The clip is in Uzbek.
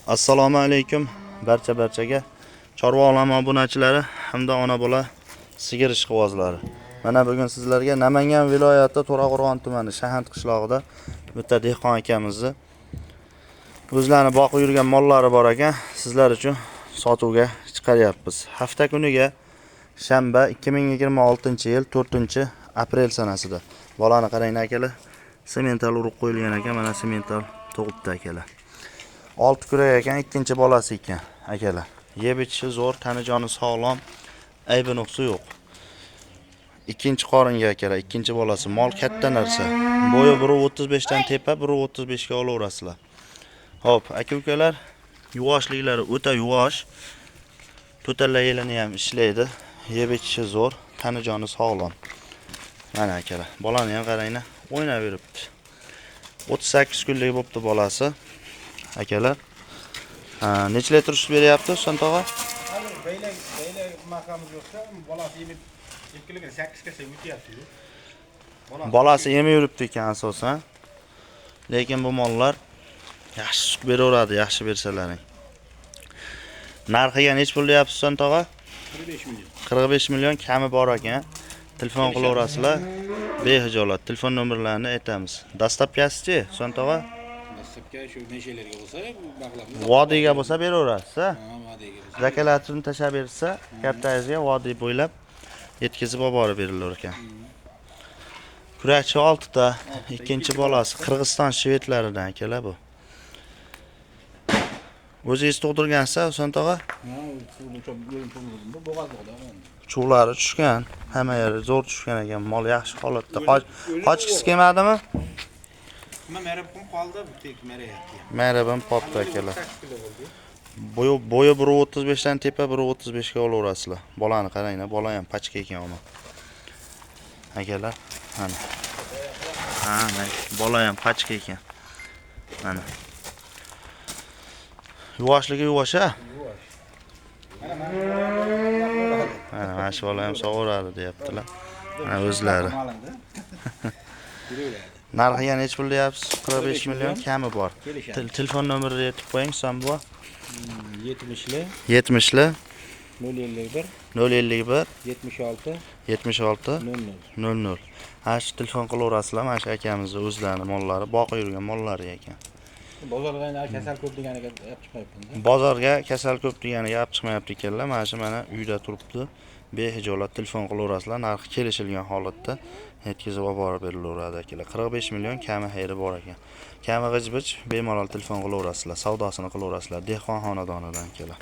Assalomu alaykum barchaga. Chorva olami obunachilari hamda ona bola sigir ishqibozlari. Mana bugun sizlarga Namangan viloyati To'raqo'rg'on tumani Shahand qishlog'ida bitta dehqon akamizni o'zlarini boqib yurgan mollari bor ekan, sizlar uchun sotuvga chiqaryapmiz. Hafta kuniga shanba 2026-yil 4-aprel sanasida. Bolani qarang akalar. Semental urib qo'yilgan ekan, mana semental tug'ibdi akalar. 6 kurak ekan, ikkinchi bolasi ekan akalar. Yeb ichishi zo'r, tani joni sog'lom, aybi nuqsi yo'q. Ikkinchi qoringa akalar, ikkinchi bolasi. Mol katta narsa. Bo'yi 1.35 dan tepa, 1.35 ga olaverasizlar. Xo'p, aka-ukalar, yuvvoshliklari o'ta yuvvosh. To'talla yelini ham ishlaydi. Yeb ichishi zo'r, tani joni sog'lom. Mana akalar, bolani ham qaranglar, o'ynab yuribdi. 38 kunlik bo'pti bolasi. Akalar, necha litr sut beryapti Husan tog'a? Beylik maqamiz yo'qsa, bolasi yemib 2 ga 8 gacha o'tyapti-yu. Bolasi yemib yuribdi ekan asosan. Lekin bu mollar yaxshi sut beraveradi, yaxshi bersalaring. Narxiga nech pul deyapsiz Husan tog'a? 45 million. 45 million kami bor ekan. Telefon qilaverasizlar. Behijolat telefon nomerlarini aytamiz. Dastlabkasichi Husan tog'a? Dastlabki shu neshalarga bo'lsa, bu baqlarni Vodiyga bo'lsa beraverasiz, ha? vodiyga bo'lsa. Zakalatini tashab bersa, kattangizga vodiy bo'ylab yetkazib olib borib berilar ekan. Kurakchi 6 ta, ikkinchi bolasi Qirg'iziston shvedlaridan akalar bu. O'zingiz tug'dirgansiz, Husan tog'a? Chuqlari tushgan, hamma yeri zo'r tushgan ekan, mol yaxshi holatda. Qochgisi kelmadimi? Nima merabim qoldi, bu tek merayapti. Merabim qoldi akalar. Bo'yi 1.35 dan tepa, 1.35 ga olaverasizlar. Bolani qaranglar, bola ham pachka ekan ona. Akalar, mana. Mana bola ham pachka ekan. Mana. Yuvoshligi yuvosh-a? Mana shu bola ham sog'oradi deyaptilar. Mana o'zlari. Narxiga nech pul deyapsiz? 45 million kami bor. Telefon nomerini aytib qo'ying, Sambo. 70li 70li 051 051 76 76 00. 00. Ha, shu telefon qilaverasizlar, mana shu akamizni o'zlarini mollari, boqib yurgan mollari ekan. Bozorga kasal ko'p deganiga olib chiqmayapti. Bozorga kasal ko'p deganiga olib chiqmayapti ekanlar. Mana shu mana uyda turibdi. Behijolat telefon qilaverasizlar, narxi kelishilgan holatda yetkazib olib borib berilaveradi akalar. 45 million kami xayri bor ekan. Kami g'ij-bij bemalol telefon qilaverasizlar, savdosini qilaverasizlar. Dehqon xonadonidan akalar.